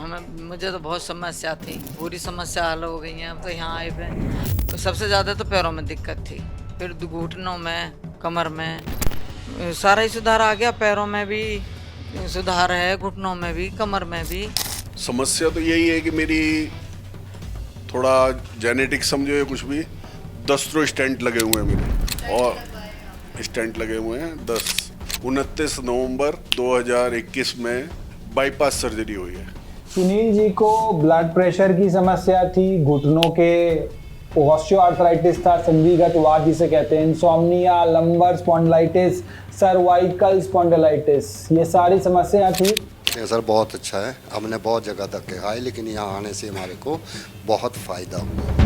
मुझे तो बहुत समस्या थी, पूरी समस्या हल हो गई है। अब तो यहाँ आए पे तो सबसे ज़्यादा तो पैरों में दिक्कत थी, फिर घुटनों में, कमर में सारा ही सुधार आ गया। पैरों में भी सुधार है, घुटनों में भी, कमर में भी। समस्या तो यही है कि मेरी थोड़ा जेनेटिक समझो या कुछ भी 10 तो स्टेंट लगे हुए हैं मेरे, और स्टेंट लगे हुए हैं 10। 29 नवंबर 2021 में बाईपास सर्जरी हुई है। सुनील जी को ब्लड प्रेशर की समस्या थी, घुटनों के ऑस्टियोआर्थराइटिस था, संधिगत वात जिसे कहते हैं, insomnia, lumbar spondylitis, cervical spondylitis, ये सारी समस्या थी। सर बहुत अच्छा है, हमने बहुत जगह तक खाए लेकिन यहाँ आने से हमारे को बहुत फ़ायदा हुआ।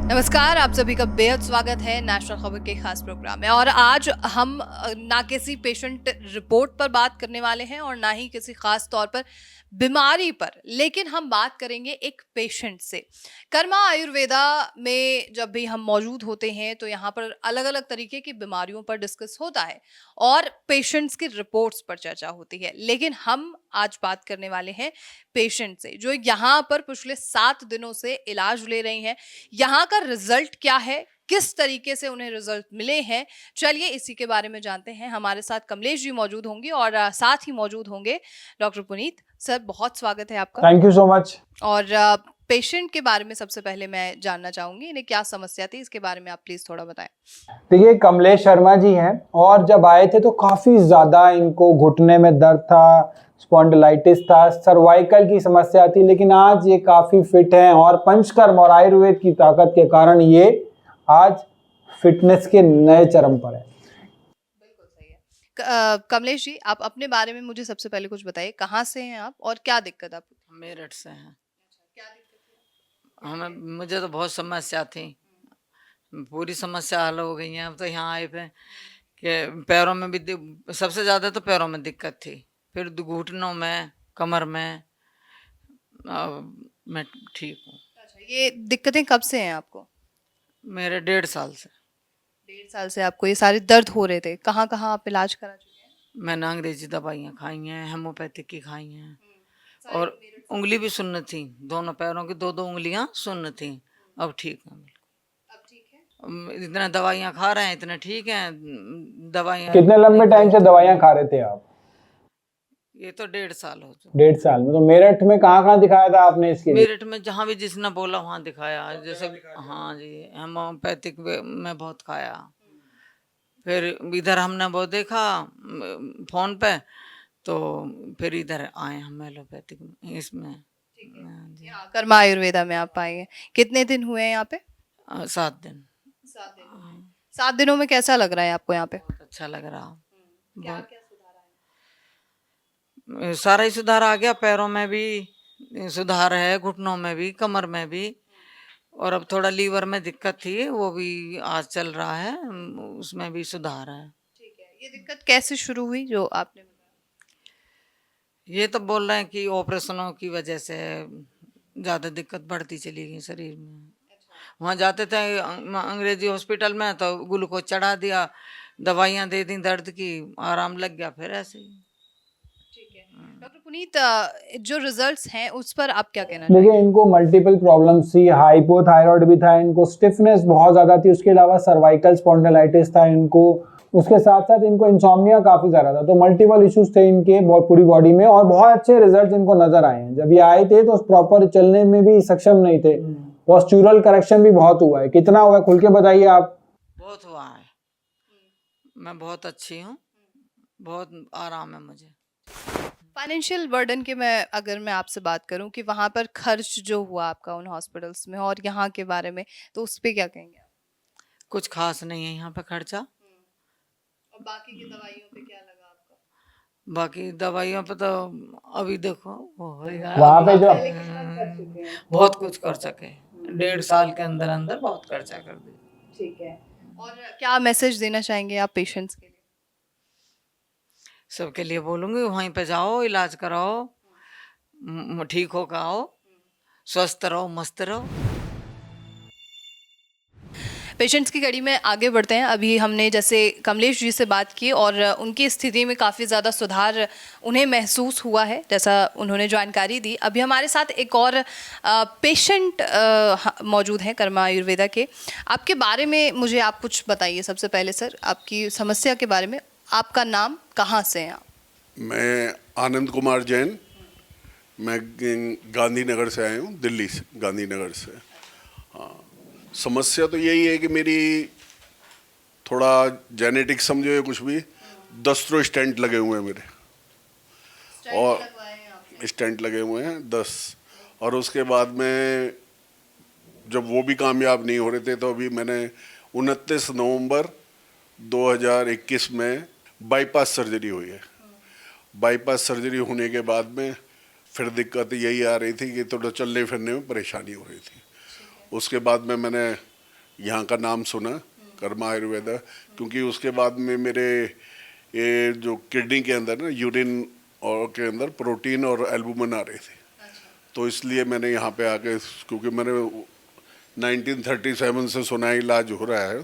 नमस्कार, आप सभी का बेहद स्वागत है नेशनल खबर के खास प्रोग्राम में। और आज हम ना किसी पेशेंट रिपोर्ट पर बात करने वाले हैं और ना ही किसी खास तौर पर बीमारी पर, लेकिन हम बात करेंगे एक पेशेंट से। कर्मा आयुर्वेदा में जब भी हम मौजूद होते हैं तो यहाँ पर अलग अलग तरीके की बीमारियों पर डिस्कस होता है और पेशेंट्स की रिपोर्ट्स पर चर्चा होती है, लेकिन हम आज बात करने वाले हैं पेशेंट से जो यहाँ पर पिछले 7 दिनों से इलाज ले रही हैं। यहाँ का रिजल्ट क्या है, किस तरीके से उन्हें रिजल्ट मिले हैं, चलिए इसी के बारे में जानते हैं। हमारे साथ कमलेश जी मौजूद होंगे और साथ ही मौजूद होंगे डॉक्टर पुनीत सर। बहुत स्वागत है आपका। Thank you so much. और पेशेंट के बारे में सबसे पहले मैं जानना चाहूंगी, इन्हें क्या समस्या थी, इसके बारे में आप प्लीज थोड़ा बताएं। देखिए, कमलेश शर्मा जी हैं और जब आए थे तो काफी ज्यादा इनको घुटने में दर्द था, स्पॉन्डिलाइटिस था, सर्वाइकल की समस्या थी, लेकिन आज ये काफी फिट हैं और पंचकर्म और आयुर्वेद की ताकत के कारण ये आज फिटनेस के नए चरम पर है। बिल्कुल सही है। कमलेश जी, आप अपने बारे में मुझे सबसे पहले कुछ बताइए, कहाँ से हैं आप और क्या दिक्कत आपको? मेरठ से हैं। क्या दिक्कत है? मुझे तो बहुत समस्या थी, पूरी समस्या हल हो गई है। अब तो यहाँ आए पे कि पैरों में भी सबसे ज़्यादा तो पैरों में दिक्कत थी, फिर घुटनों में, कमर में। मैं ठीक हूँ। अच्छा, ये दिक्कतें कब से हैं आपको? मेरे 1.5 साल से। 1.5 साल से आपको ये सारे दर्द हो रहे थे। कहाँ कहाँ आप इलाज करा चुके हैं? मैंने अंग्रेजी दवाइयाँ खाई हैं, हेमोपैथिक की खाई हैं, और उंगली भी सुन्न थी, दोनों पैरों की 2-2 उंगलियाँ सुन्न थी। अब ठीक है, अब ठीक है। इतना दवाइयाँ खा रहे हैं, इतने ठीक हैं। दवाइयाँ कितने लंबे टाइम से दवाइयाँ खा रहे थे आप? ये तो 1.5 साल हो चुका। 1.5 साल में? तो मेरठ में कहाँ कहाँ दिखाया था आपने इसके लिए? मेरठ में जहाँ भी जिसने बोला वहाँ दिखाया, जैसे हाँ जी, हेमोपैथिक में बहुत खाया। फिर इधर हमने वो देखा फोन पे, तो फिर इधर आए हम एलोपैथिक में, इसमें। हाँ जी। कर्मा आयुर्वेदा में आप आए हैं। कितने दिन हुए हैं यहाँ पे? 7 दिन। 7 दिन। 7 दिनों में कैसा लग रहा है आपको यहाँ पे? बहुत अच्छा लग रहा। क्या बहुत क्या सुधार आए? सारा ही सुधार आ गया। पैरों में भी सुधार है, घुटनों में भी, कमर में भी, और अब थोड़ा लीवर में दिक्कत थी, वो भी आज चल रहा है, उसमें भी सुधार है। ठीक है। ये दिक्कत कैसे शुरू हुई जो आपने बताया? ये तो बोल रहे हैं कि ऑपरेशनों की वजह से ज़्यादा दिक्कत बढ़ती चली गई शरीर में। वहाँ जाते थे अंग्रेजी हॉस्पिटल में तो ग्लूकोज चढ़ा दिया, दवाइयाँ दे दी दर्द की, आराम लग गया, फिर ऐसे ही। ठीक है। डॉक्टर पुनीत, जो रिजल्ट्स हैं उस पर आप क्या कहना देखिए, चाहेंगे? इनको मल्टीपल प्रॉब्लम्स थी, हाइपोथायराइड भी था, इनको स्टिफनेस बहुत ज़्यादा थी, उसके अलावा सर्वाइकल स्पॉन्डिलाइटिस था इनको, उसके साथ साथ इनको इंसोम्निया काफ़ी ज़्यादा था। तो मल्टीपल इश्यूज थे इनके बहुत पूरी बॉडी में, और बहुत अच्छे रिजल्ट इनको नजर आए हैं। जब ये आए थे तो प्रॉपर चलने में भी सक्षम नहीं थे, पोस्चुरल करेक्शन भी बहुत हुआ है। कितना हुआ है खुल के बताइए आप। बहुत हुआ है, मैं बहुत अच्छी हूँ, बहुत आराम है मुझे। फाइनेंशियल बर्डन के मैं आपसे बात करूं कि वहां पर खर्च जो हुआ आपका उन हॉस्पिटल्स में और यहाँ के बारे में, तो उस पे क्या कहेंगे आप? कुछ खास नहीं है यहाँ पे खर्चा। और बाकी की दवाइयों पे क्या लगा आपका? बाकी दवाइयों पे तो अभी देखो वो होएगा। वहाँ पे जो बहुत कुछ कर सके, 1.5 साल के अंदर अंदर बहुत खर्चा कर दिया। ठीक है। और क्या मैसेज देना चाहेंगे आप पेशेंट्स के लिए? सबके लिए बोलूँगी वहीं पे जाओ, इलाज कराओ, ठीक होकर आओ, स्वस्थ रहो, मस्त रहो। पेशेंट्स की कड़ी में आगे बढ़ते हैं। अभी हमने जैसे कमलेश जी से बात की और उनकी स्थिति में काफ़ी ज़्यादा सुधार उन्हें महसूस हुआ है, जैसा उन्होंने जानकारी दी। अभी हमारे साथ एक और पेशेंट मौजूद हैं कर्मा आयुर्वेदा के। आपके बारे में मुझे आप कुछ बताइए सबसे पहले सर, आपकी समस्या के बारे में। आपका नाम, कहाँ से हैं आप? मैं आनंद कुमार जैन, मैं गांधीनगर से आया हूँ, दिल्ली से, गांधीनगर से। हाँ, समस्या तो यही है कि मेरी थोड़ा जेनेटिक समझो या कुछ भी, 10 तो स्टेंट लगे हुए हैं मेरे, और स्टेंट लगे हुए हैं 10। और उसके बाद में जब वो भी कामयाब नहीं हो रहे थे तो अभी मैंने 29 नवंबर 2021 में बाईपास सर्जरी हुई है। बाईपास सर्जरी होने के बाद में फिर दिक्कत यही आ रही थी कि थोड़ा चलने फिरने में परेशानी हो रही थी। उसके बाद में मैंने यहाँ का नाम सुना, कर्मा आयुर्वेदा, क्योंकि उसके बाद में मेरे ये जो किडनी के अंदर ना, यूरिन और के अंदर प्रोटीन और एल्बुमिन आ रही थी। तो इसलिए मैंने यहाँ पे आके, क्योंकि मैंने 1937 से सुना है इलाज हो रहा है,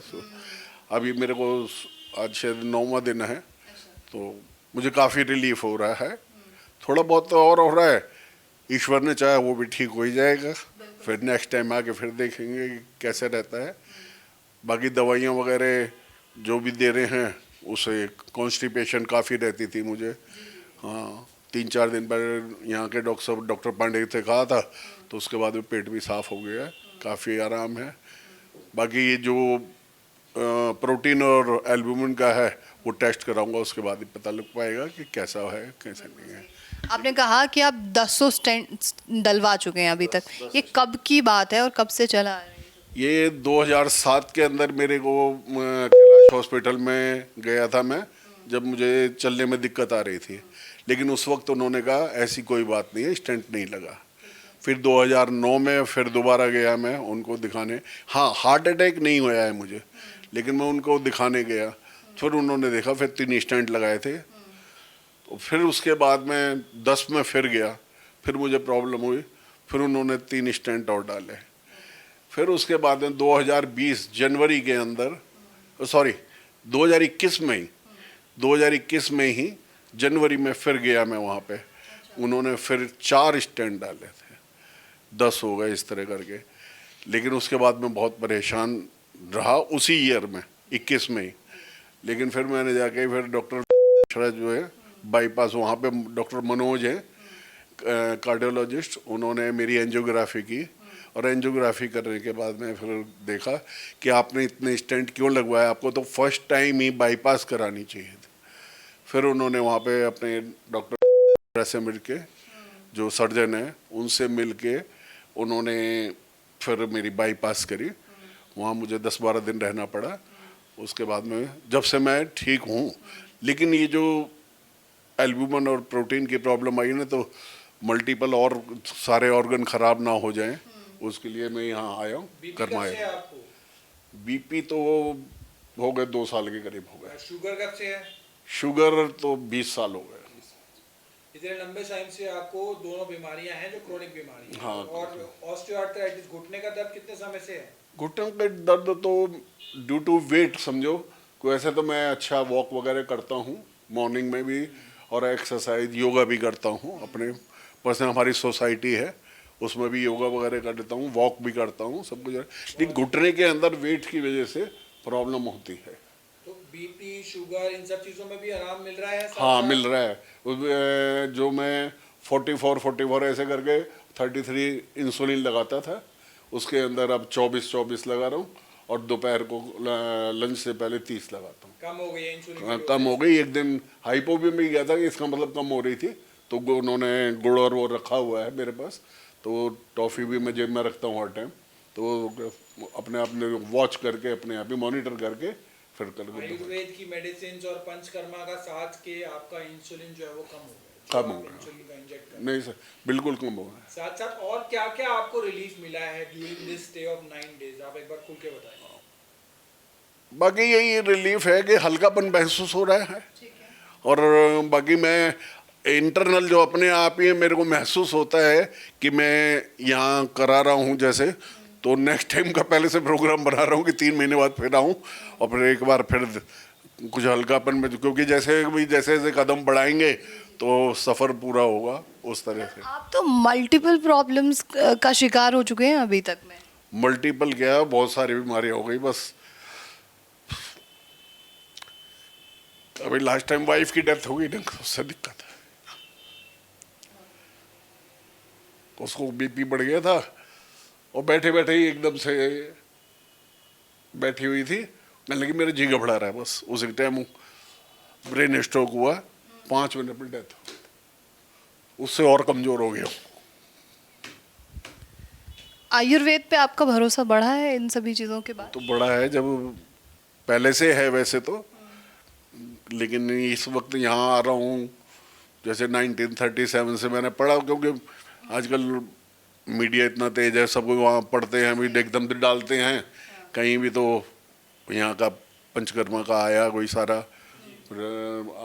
अभी मेरे को आज शायद 9वां दिन है, तो मुझे काफ़ी रिलीफ हो रहा है। थोड़ा बहुत तो और हो रहा है, ईश्वर ने चाहा वो भी ठीक हो ही जाएगा। फिर नेक्स्ट टाइम आके फिर देखेंगे कि कैसे रहता है। बाकी दवाइयाँ वगैरह जो भी दे रहे हैं, उसे कॉन्स्टिपेशन काफ़ी रहती थी मुझे। हाँ, 3-4 दिन पहले यहाँ के डॉक्टर पांडे से कहा था, तो उसके बाद में पेट भी साफ़ हो गया, काफ़ी आराम है। बाकी ये जो प्रोटीन और एल्बुमिन का है वो टेस्ट कराऊंगा, उसके बाद ही पता लग पाएगा कि कैसा है कैसा नहीं है। आपने कहा कि आप 10 स्टेंट डलवा चुके हैं अभी तक, ये कब की बात है और कब से चला आ रहा है? ये 2007 के अंदर मेरे को कैलाश हॉस्पिटल में गया था मैं, जब मुझे चलने में दिक्कत आ रही थी, लेकिन उस वक्त उन्होंने कहा ऐसी कोई बात नहीं है, स्टेंट नहीं लगा। फिर 2009 में फिर दोबारा गया मैं उनको दिखाने। हाँ, हार्ट अटैक नहीं हुआ है मुझे, लेकिन मैं उनको दिखाने गया, फिर उन्होंने देखा, फिर 3 स्टेंट लगाए थे। तो फिर उसके बाद में 10 में फिर गया, फिर मुझे प्रॉब्लम हुई, फिर उन्होंने 3 स्टेंट और डाले। फिर उसके बाद में 2020 जनवरी के अंदर, सॉरी 2021 में ही जनवरी में फिर गया मैं वहाँ पे, उन्होंने फिर 4 स्टेंट डाले थे, 10 हो गए इस तरह करके। लेकिन उसके बाद में बहुत परेशान रहा उसी ईयर में, 21 में ही। लेकिन फिर मैंने जाके फिर डॉक्टर जो है बाईपास, वहाँ पे डॉक्टर मनोज हैं कार्डियोलॉजिस्ट, उन्होंने मेरी एंजियोग्राफी की, और एंजियोग्राफी करने के बाद में फिर देखा कि आपने इतने स्टेंट क्यों लगवाया, आपको तो फर्स्ट टाइम ही बाईपास करानी चाहिए थी। फिर उन्होंने वहाँ पे अपने डॉक्टर से मिल के, जो सर्जन है उनसे मिल के उन्होंने फिर मेरी बाईपास करी। वहाँ मुझे 10-12 दिन रहना पड़ा। उसके बाद में जब से मैं ठीक हूँ, लेकिन ये जो एल्बुमिन और प्रोटीन की प्रॉब्लम आई ना, तो मल्टीपल और सारे ऑर्गन खराब ना हो जाएं, उसके लिए मैं यहाँ आया हूँ करवाया। बीपी तो हो गए 2 साल के करीब हो गए। शुगर कब से है? शुगर तो 20 साल हो गए। इतने लंबे टाइम से आपको दोनों बीमारियां हैं जो क्रोनिक बीमारी है। हाँ। और ऑस्टियोआर्थराइटिस, घुटने का दर्द कितने समय से है? घुटन का दर्द तो ड्यू टू वेट समझो। वैसे तो मैं अच्छा वॉक वगैरह करता हूँ, मॉर्निंग में भी, और एक्सरसाइज योगा भी करता हूँ। अपने पर्सनल हमारी सोसाइटी है, उसमें भी योगा वगैरह कर लेता हूँ, वॉक भी करता हूँ, सब कुछ। लेकिन घुटने के अंदर वेट की वजह से प्रॉब्लम होती है। तो बीपी, शुगर, इन सब चीज़ों में भी आराम मिल रहा है? हाँ, मिल रहा है। जो मैं 44 ऐसे करके 33 इंसुलिन लगाता था, उसके अंदर अब 24 लगा रहा हूँ, और दोपहर को लंच से पहले 30 लगाता हूँ। कम हो गई है इंसुलिन? कम हो गई। एक दिन हाइपो भी में गया था कि इसका मतलब कम हो रही थी, तो उन्होंने गुड़ और वो रखा हुआ है मेरे पास, तो टॉफ़ी भी मैं जेब में रखता हूँ हर टाइम, तो अपने आप ने वॉच करके, अपने आप ही मॉनिटर करके फिर करके। आयुर्वेद की मेडिसिन और पंचकर्मा का साथ के आपका इंसुलिन जो है वो कम हो गया? कम हो गया। इंसुलिन का इंजेक्ट नहीं सर, बिल्कुल कम हो गया। साथ साथ और क्या क्या आपको रिलीफ मिला है during this stay of 9 days? आप एक बार खुल के बताइए। बाकी यही रिलीफ है कि हल्कापन महसूस हो रहा है, और बाकी मैं इंटरनल जो अपने आप ही मेरे को महसूस होता है कि मैं यहाँ करा रहा हूँ, जैसे तो नेक्स्ट टाइम का पहले से प्रोग्राम बना रहा हूँ कि 3 महीने बाद फिर आऊँ और फिर एक बार फिर कुछ हल्कापन में, क्योंकि जैसे भी जैसे जैसे कदम बढ़ाएंगे तो सफ़र पूरा होगा उस तरह से। आप तो मल्टीपल प्रॉब्लम्स का शिकार हो चुके हैं अभी तक में। मल्टीपल क्या है, बहुत सारी बीमारियाँ हो गई। बस अभी लास्ट टाइम वाइफ की डेथ हो गई ना, उससे दिक्कत है। उसको बीपी बढ़ गया था और बैठे बैठे ही एकदम से बैठी हुई थी, कहने लगी मेरा जी घबरा रहा है। बस उसी टाइम ब्रेन स्ट्रोक हुआ, 5 मिनट में डेथ। उससे और कमजोर हो गया। आयुर्वेद पे आपका भरोसा बढ़ा है इन सभी चीज़ों के बाद? तो बड़ा है, जब पहले से है वैसे तो, लेकिन इस वक्त यहाँ आ रहा हूँ जैसे 1937 से मैंने पढ़ा, क्योंकि आजकल मीडिया इतना तेज है, सब वहाँ पढ़ते हैं, भी एकदम से डालते हैं कहीं भी। तो यहाँ का पंचकर्मा का आया कोई सारा, फिर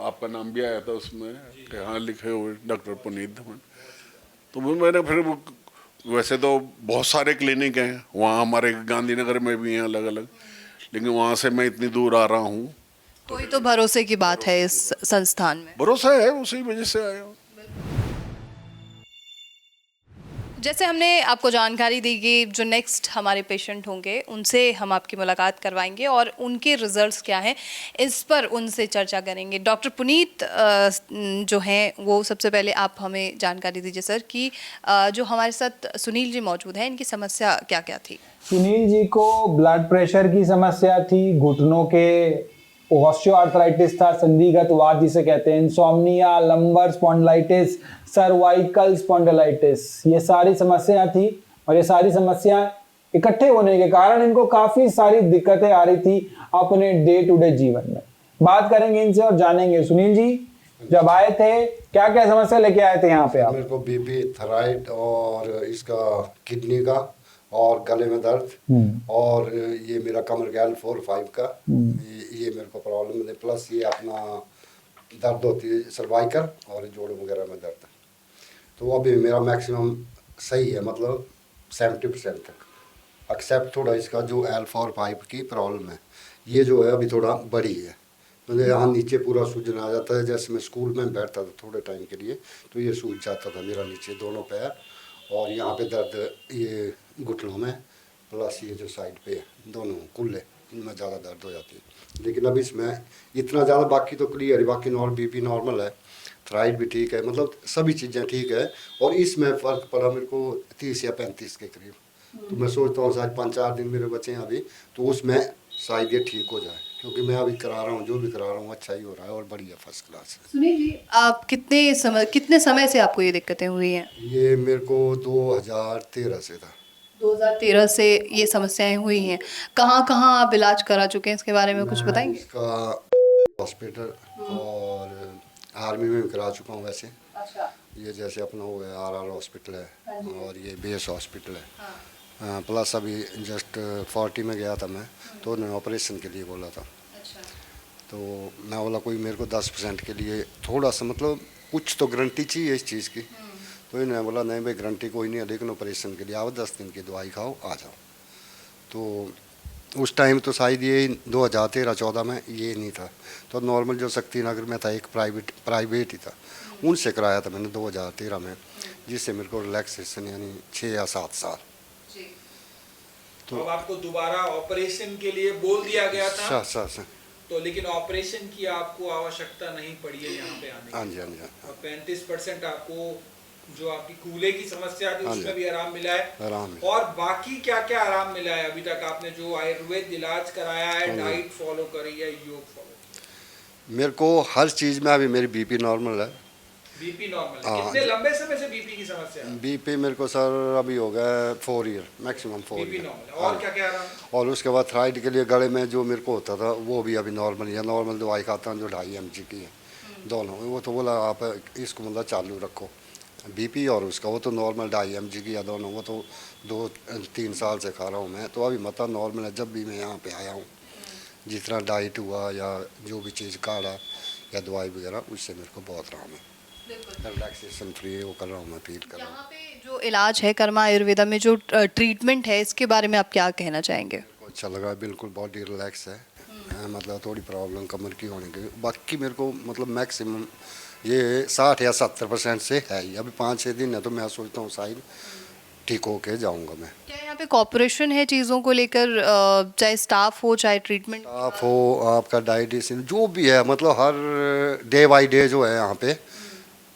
आपका नाम भी आया था उसमें कि हाँ लिखे हुए डॉक्टर पुनीत धवन। तो वो मैंने फिर वैसे तो बहुत सारे क्लिनिक हैं वहाँ, हमारे गांधीनगर में भी हैं अलग अलग, लेकिन वहाँ से मैं इतनी दूर आ रहा हूँ। कोई तो भरोसे की बात है इस संस्थान में। भरोसा है, उसी वजह से आया हूँ। जैसे हमने आपको जानकारी दी कि जो नेक्स्ट हमारे पेशेंट होंगे उनसे हम आपकी मुलाकात करवाएंगे और उनके रिजल्ट्स क्या हैं इस पर उनसे चर्चा करेंगे। डॉक्टर पुनीत जो हैं वो सबसे पहले आप हमें जानकारी दीजिए सर कि जो हमारे साथ सुनील जी मौजूद हैं इनकी समस्या क्या क्या थी। सुनील जी को ब्लड प्रेशर की समस्या थी, घुटनों के ऑस्टियोआर्थराइटिस था, संधिगत वात जिसे कहते हैं, insomnia, lumbar spondylitis, cervical spondylitis, ये सारी समस्या थी। और ये सारी समस्या इकट्ठे होने के कारण इनको काफी सारी दिक्कतें आ रही थी अपने डे टू डे जीवन में। बात करेंगे इनसे और जानेंगे। सुनील जी, जब आए थे क्या क्या समस्या लेके आए थे यहाँ पे आप? मेरे को बीपी, थायराइड और इसका किडनी का और गले में दर्द और ये मेरा कमर का L4-5 का ये मेरे को प्रॉब्लम है। प्लस ये अपना दर्द होती है सर्वाइकल और जोड़ों वगैरह में दर्द। तो अभी मेरा मैक्सिमम सही है, मतलब 70% तक। एक्सेप्ट थोड़ा इसका जो L4-5 की प्रॉब्लम है, ये जो है अभी थोड़ा बड़ी है। मतलब यहाँ नीचे पूरा सूजन आ जाता है। जैसे मैं स्कूल में बैठता था थोड़े टाइम के लिए तो ये सूज जाता था मेरा नीचे दोनों पैर, और यहाँ पे दर्द ये घुटनों में, प्लस ये जो साइड पे दोनों कुल्ले, इनमें ज़्यादा दर्द हो जाती है। लेकिन अभी इसमें इतना ज़्यादा, बाकी तो क्लियर है, बाकी बीपी नॉर्मल है, थायराइड भी ठीक है, मतलब सभी चीज़ें ठीक है। और इसमें फ़र्क पड़ा मेरे को 30 या 35 के करीब। तो मैं सोचता हूँ शायद 5-4 दिन मेरे बचे हैं अभी, तो उसमें शायद ये ठीक हो जाए, क्योंकि मैं अभी करा रहा हूँ, जो भी करा रहा हूँ अच्छा ही हो रहा है और बढ़िया फर्स्ट क्लास है। सुनील जी, आप कितने समय से आपको ये दिक्कतें हुई हैं? ये मेरे को 2013 से था। 2013 से ये समस्याएं हुई हैं। कहाँ कहाँ आप इलाज करा चुके हैं, इसके बारे में कुछ बताएंगे? इसका हॉस्पिटल और आर्मी में भी करा चुका हूँ वैसे। अच्छा। ये जैसे अपना हो गया RR हॉस्पिटल है और ये बेस हॉस्पिटल है। प्लस अभी जस्ट 40 में गया था मैं, तो उन्होंने ऑपरेशन के लिए बोला था। अच्छा। तो मैं बोला कोई मेरे को 10% के लिए थोड़ा सा, मतलब कुछ तो गारंटी चाहिए इस चीज़ की। तो इन्होंने बोला नहीं भाई गारंटी कोई नहीं है, लेकिन ऑपरेशन के लिए आओ, 10 दिन की दवाई खाओ, आ जाओ। तो उस टाइम तो शायद ये 2013-14 में ये नहीं था। तो नॉर्मल जो शक्तिनगर में था एक प्राइवेट ही था, उनसे कराया था मैंने 2013 में, जिससे मेरे को रिलैक्सेशन यानी 6 या 7 साल। तो अब आपको दोबारा ऑपरेशन के लिए बोल दिया गया था? तो लेकिन ऑपरेशन की आपको आवश्यकता नहीं पड़ी है यहाँ पे आने की? हाँ जी, हाँ जी। और 35% आपको जो आपकी कूल्हे की समस्या थी उसमें भी आराम मिला है? आराम है। और बाकी क्या क्या आराम मिला है अभी तक? आपने जो आयुर्वेद इलाज कराया है, डाइट फॉलो करी है, योग फॉलो? मेरे को हर चीज़ में अभी मेरी बीपी नॉर्मल है। बीपी नॉर्मल है? कितने लंबे समय से बीपी की समस्या है? बीपी मेरे को सर अभी हो गया 4 year, maximum 4 BP year. Normal है। और क्या क्या आराम? और उसके बाद थायराइड के लिए गले में जो मेरे को होता था वो भी अभी नॉर्मल है। नॉर्मल दवाई खाता हूँ जो 2.5 mg की है, दोनों। वो तो बोला आप इसको मतलब चालू रखो, बीपी और उसका, वो तो नॉर्मल 2.5 mg की या दोनों, वो तो 2-3 साल से खा रहा हूँ मैं। तो अभी मतलब नॉर्मल है। जब भी मैं यहाँ पे आया हूँ, जितना डाइट हुआ या जो भी चीज़ काढ़ा या दवाई वगैरह, उससे मेरे को बहुत आराम है। रिलैक्सेशन फ्री वो कर रहा हूँ मैं, फील कर रहा हूँ। यहाँ पे जो इलाज है कर्मा आयुर्वेदा में, जो ट्रीटमेंट है, इसके बारे में आप क्या कहना चाहेंगे? को अच्छा लगा, बिल्कुल बॉडी रिलैक्स है। मतलब थोड़ी प्रॉब्लम कमर की होने की, बाकी मेरे को मतलब मैक्सिमम ये 60 या 70% से है ही। अभी 5-6 दिन है तो मैं सोचता हूँ शायद ठीक होके जाऊँगा मैं। क्या यहाँ पे कॉपरेशन है चीज़ों को लेकर, चाहे स्टाफ हो चाहे ट्रीटमेंट? आप हो, आपका डाइटिशियन जो भी है, मतलब हर डे बाय डे जो है यहाँ पे,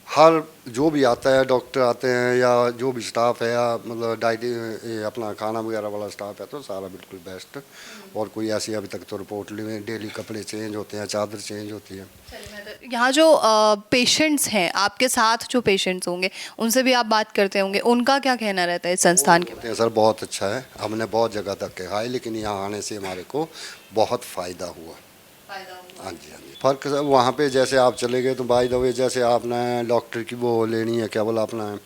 हर जो भी आता है, डॉक्टर आते हैं या जो भी स्टाफ है, या मतलब अपना खाना वगैरह वाला स्टाफ है, तो सारा बिल्कुल बेस्ट। और कोई ऐसी अभी तक तो रिपोर्ट में डेली कपड़े चेंज होते हैं, चादर चेंज होती है। यहाँ जो पेशेंट्स हैं, आपके साथ जो पेशेंट्स होंगे, उनसे भी आप बात करते होंगे, उनका क्या कहना रहता है इस संस्थान के बारे में? सर बहुत अच्छा है, हमने बहुत जगह तक के खाए, लेकिन यहाँ आने से हमारे को बहुत फ़ायदा हुआ। हाँ जी, हाँ जी। फ़र्क सर वहाँ पे जैसे आप चले गए तो बाय द वे, जैसे आपने डॉक्टर की वो लेनी है, क्या बोला, अपना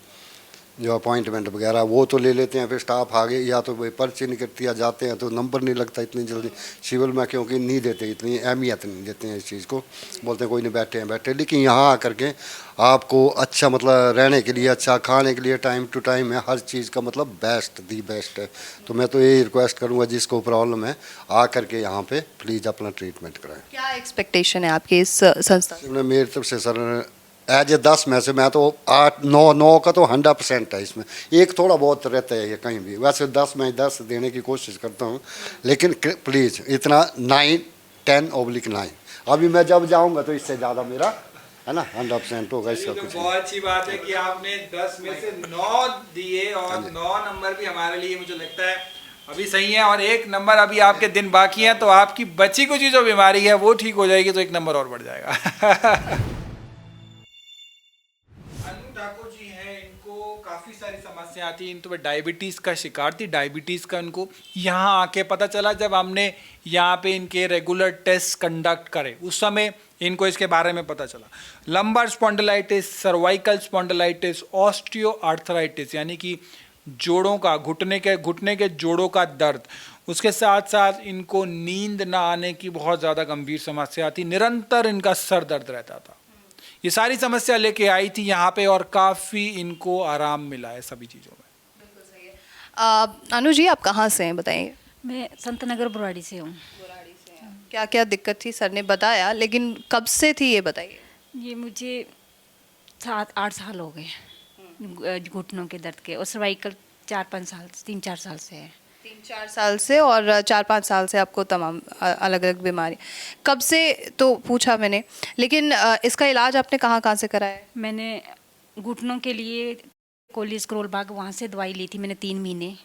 जो अपॉइंटमेंट वगैरह वो तो ले लेते हैं, फिर स्टाफ आगे या तो वो पर्ची निकलती है, जाते हैं तो नंबर नहीं लगता इतनी जल्दी सिविल में, क्योंकि नहीं देते, इतनी अहमियत नहीं देते हैं इस चीज़ को, बोलते हैं कोई नहीं, बैठे हैं बैठे। लेकिन यहाँ आकर के आपको अच्छा, मतलब रहने के लिए अच्छा, खाने के लिए टाइम टू टाइम है, हर चीज़ का मतलब बेस्ट दी बेस्ट है। तो मैं तो यही रिक्वेस्ट करूँगा जिसको प्रॉब्लम है आकर के यहाँ पे प्लीज़ अपना ट्रीटमेंट कराएं। क्या एक्सपेक्टेशन है आपकी इस संस्था से? मेरी तरफ से सर एज ए 10 में से मैं तो 8-9 का तो 100% है इसमें, एक थोड़ा बहुत रहता है ये कहीं भी, वैसे 10 में 10 देने की कोशिश करता हूँ, लेकिन प्लीज़ इतना 9-10/9 अभी मैं जब जाऊँगा तो इससे ज़्यादा मेरा है ना 100% होगा, इसका तो कुछ बहुत अच्छी बात है कि आपने 10 में से 9 दिए, और 9 नंबर भी हमारे लिए मुझे लगता है अभी सही है, और 1 नंबर अभी आपके दिन बाकी हैं, तो आपकी बची कुछ जो बीमारी है वो ठीक हो जाएगी तो 1 नंबर और बढ़ जाएगा। ठाकुर जी हैं, इनको काफ़ी सारी समस्या आती है, इन तो डायबिटीज़ का शिकार थी, डायबिटीज़ का इनको यहाँ आके पता चला जब हमने यहाँ पे इनके रेगुलर टेस्ट कंडक्ट करे, उस समय इनको इसके बारे में पता चला। Lumbar spondylitis, cervical spondylitis, osteo arthritis, यानी कि जोड़ों का, घुटने के जोड़ों का दर्द, उसके साथ साथ इनको नींद ना आने की बहुत ज़्यादा गंभीर समस्या थी, निरंतर इनका सर दर्द रहता था। ये सारी समस्या लेके आई थी यहाँ पे और काफ़ी इनको आराम मिला है सभी चीज़ों में। बिल्कुल सही है। अनु जी, आप कहाँ से हैं बताइए? मैं संत नगर बुराड़ी से हूँ। क्या क्या दिक्कत थी सर ने बताया, लेकिन कब से थी ये बताइए? ये मुझे 7-8 साल हो गए घुटनों के दर्द के, और सर्वाइकल 3-4 साल से है। 3-4 साल से, और 4-5 साल से आपको तमाम अलग अलग बीमारी। कब से तो पूछा मैंने, लेकिन इसका इलाज आपने कहाँ कहाँ से कराया है? मैंने घुटनों के लिए कोली स्क्रोल बाग वहाँ से दवाई ली थी मैंने 3 महीने।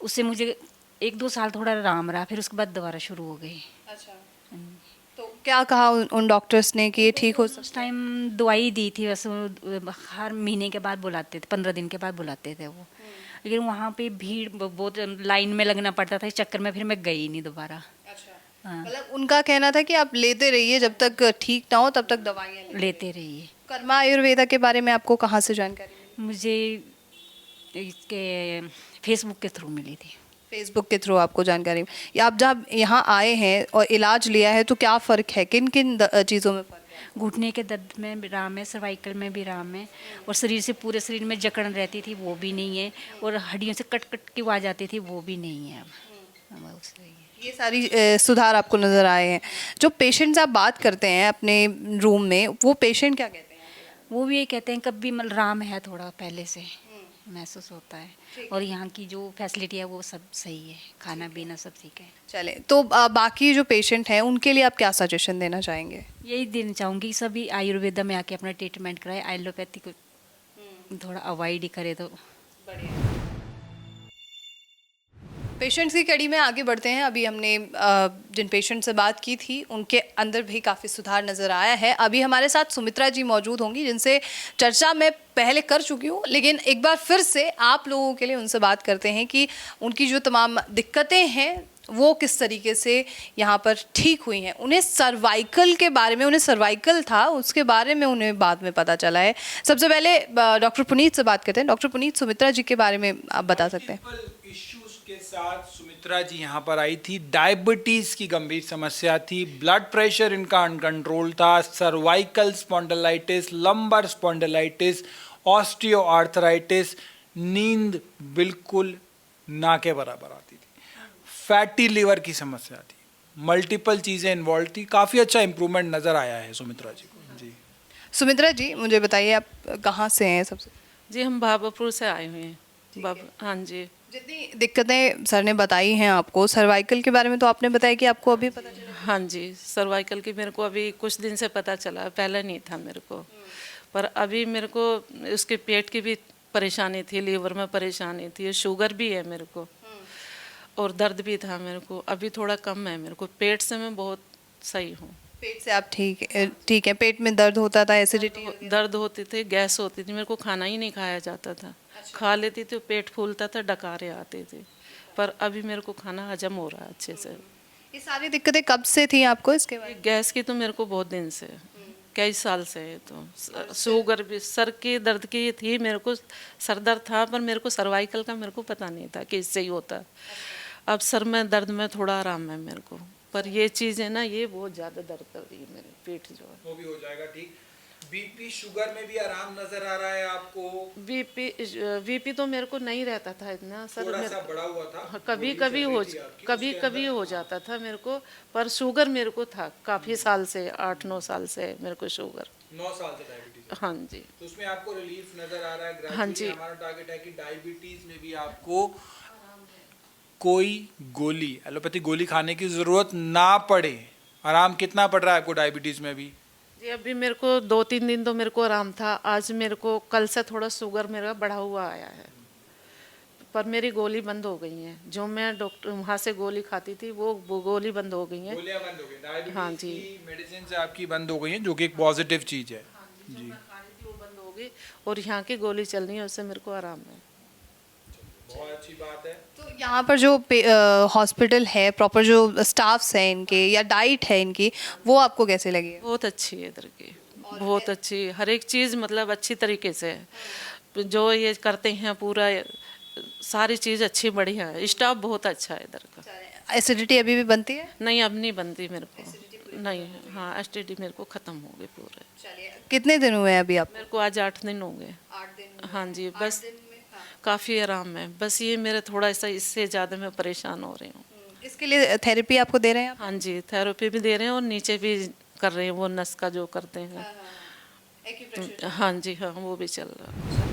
उससे मुझे 1-2 साल थोड़ा आराम रहा, फिर उसके बाद दोबारा शुरू हो गई। अच्छा, तो क्या कहा उन डॉक्टर्स ने कि ये ठीक हो उस टाइम दवाई दी थी, बस हर महीने के बाद बुलाते थे, 15 दिन के बाद बुलाते थे वो। लेकिन वहाँ पे भीड़ बहुत, लाइन में लगना पड़ता था, इस चक्कर में फिर मैं गई नहीं दोबारा। अच्छा, हाँ। मतलब उनका कहना था कि आप लेते रहिए, जब तक ठीक ना हो तब तक दवाइयाँ लेते रहिए। कर्मा आयुर्वेदा के बारे में आपको कहाँ से जानकारी मिली? मुझे इसके फेसबुक के थ्रू मिली थी। फेसबुक के थ्रू आपको जानकारी, या आप जब यहाँ आए हैं और इलाज लिया है तो क्या फ़र्क है, किन किन चीज़ों में फ़र्क है? घुटने के दर्द में भी आराम है, सर्वाइकल में भी आराम है, और शरीर से, पूरे शरीर में जकड़न रहती थी वो भी नहीं है, और हड्डियों से कट कट की आवाज़ आती थी वो भी नहीं है अब सही है। ये सारी सुधार आपको नज़र आए हैं। जो पेशेंट्स आप बात करते हैं अपने रूम में, वो पेशेंट क्या कहते हैं? वो भी ये कहते हैं कभी मतलब आराम है, थोड़ा पहले से महसूस होता है, और यहाँ की जो फैसिलिटी है वो सब सही है, खाना पीना सब ठीक है। चले तो बाकी जो पेशेंट हैं उनके लिए आप क्या सजेशन देना चाहेंगे? यही देना चाहूँगी सभी आयुर्वेदा में आके अपना ट्रीटमेंट कराए, एलोपैथी को थोड़ा अवॉइड ही करे तो बढ़िया। पेशेंट्स की कड़ी में आगे बढ़ते हैं। अभी हमने जिन पेशेंट से बात की थी उनके अंदर भी काफ़ी सुधार नज़र आया है। अभी हमारे साथ सुमित्रा जी मौजूद होंगी, जिनसे चर्चा मैं पहले कर चुकी हूँ, लेकिन एक बार फिर से आप लोगों के लिए उनसे बात करते हैं कि उनकी जो तमाम दिक्कतें हैं वो किस तरीके से यहाँ पर ठीक हुई हैं। उन्हें सर्वाइकल के बारे में, उन्हें सर्वाइकल था उसके बारे में उन्हें बाद में पता चला है। सबसे पहले डॉक्टर पुनीत से बात करते हैं। डॉक्टर पुनीत, सुमित्रा जी के बारे में आप बता सकते हैं? इश्यूज के साथ सुमित्रा जी यहाँ पर आई थी। डायबिटीज की गंभीर समस्या थी, ब्लड प्रेशर इनका अनकंट्रोल था, cervical spondylitis, lumbar spondylitis, osteoarthritis, नींद बिल्कुल ना के बराबर आती थी, फैटी लिवर की समस्या थी, मल्टीपल चीज़ें इन्वॉल्व थी। काफ़ी अच्छा इम्प्रूवमेंट नज़र आया है सुमित्रा जी को। जी सुमित्रा जी, मुझे बताइए आप कहाँ से हैं सबसे? जी हम भागलपुर से आए हुए हैं। हाँ जी। जितनी दिक्कतें सर ने बताई हैं आपको, सर्वाइकल के बारे में तो आपने बताया कि आपको अभी पता चला। हाँ जी, सर्वाइकल की मेरे को अभी कुछ दिन से पता चला, पहले नहीं था मेरे को। पर अभी मेरे को उसके पेट की भी परेशानी थी, लीवर में परेशानी थी, शुगर भी है मेरे को और दर्द भी था मेरे को। अभी थोड़ा कम है मेरे को, पेट से मैं बहुत सही हूँ। पेट से आप ठीक है। पेट में दर्द होता था, एसिडिटी? दर्द होती थी, गैस होती थी, मेरे को खाना ही नहीं खाया जाता था। खा लेती थी, पेट फूलता था, डकारे आते थे। पर अभी मेरे को खाना हजम हो रहा है अच्छे से। ये सारी दिक्कतें कब से थी आपको इसके बारे में? गैस की तो मेरे को बहुत दिन से, कई साल से है। तो शुगर भी, सर की दर्द की थी मेरे को, सर दर्द था, पर मेरे को सर्वाइकल का मेरे को पता नहीं था कि इससे ही होता। अब सर में दर्द में थोड़ा आराम है मेरे को, पर ये चीज़ है ना, ये बहुत ज़्यादा दर्द कर रही है मेरे पेट जो है। वो भी हो जाएगा ठीक। बीपी शुगर में भी आराम नजर आ रहा है आपको? बीपी तो मेरे को नहीं रहता था इतना सर, थोड़ा मेरे सा बड़ा हुआ था? हाँ, कभी कभी हो जाता था मेरे को। पर शुगर मेरे को था काफ़ी साल से, 8-9 साल से मेरे को शुगर। 9 साल से डायबिटीज? हाँ जी। तो उसमें आपको रिलीफ नजर आ रहा है ग्रेजुअली? हाँ जी। हमारा टारगेट है कि डायबिटीज में भी आपको कोई गोली, एलोपैथी गोली खाने की जरूरत ना पड़े। आराम कितना पड़ रहा है आपको डायबिटीज में अभी? जी अभी मेरे को 2-3 दिन तो मेरे को आराम था। आज मेरे को कल से थोड़ा शुगर मेरा बढ़ा हुआ आया है, पर मेरी गोली बंद हो गई है। जो मैं डॉक्टर वहाँ से गोली खाती थी वो गोली बंद हो गई है। गोलियां बंद हो गई, डायबिटीज हाँ जी। की मेडिसिन से आपकी बंद हो गई है, जो कि एक पॉजिटिव चीज है। जी वो बंद हो गई और यहाँ की गोली चल रही है, उससे मेरे को आराम है। बहुत अच्छी बात है। तो यहाँ पर जो हॉस्पिटल है, प्रॉपर जो स्टाफ्स हैं इनके या डाइट है इनकी, वो आपको कैसे लगी है? बहुत अच्छी है इधर की, बहुत अच्छी, हर एक चीज़ मतलब अच्छी तरीके से है। जो ये करते हैं पूरा, सारी चीज़ अच्छी बढ़िया है, स्टाफ बहुत अच्छा है इधर का। एसिडिटी अभी भी बनती है? नहीं अब नहीं बनती मेरे को, नहीं। हाँ एसटीडी मेरे को ख़त्म हो गए पूरे। चलिए, कितने दिन हुए हैं अभी आप? मेरे को आज 8 दिन हो गए। 8 दिन। हाँ जी, बस काफ़ी आराम है। बस ये मेरे थोड़ा सा, इससे ज़्यादा मैं परेशान हो रही हूँ। इसके लिए थेरेपी आपको दे रहे हैं आप? हाँ जी, थेरेपी भी दे रहे हैं और नीचे भी कर रहे हैं, वो नस का जो करते हैं। हाँ जी, हाँ वो भी चल रहा है।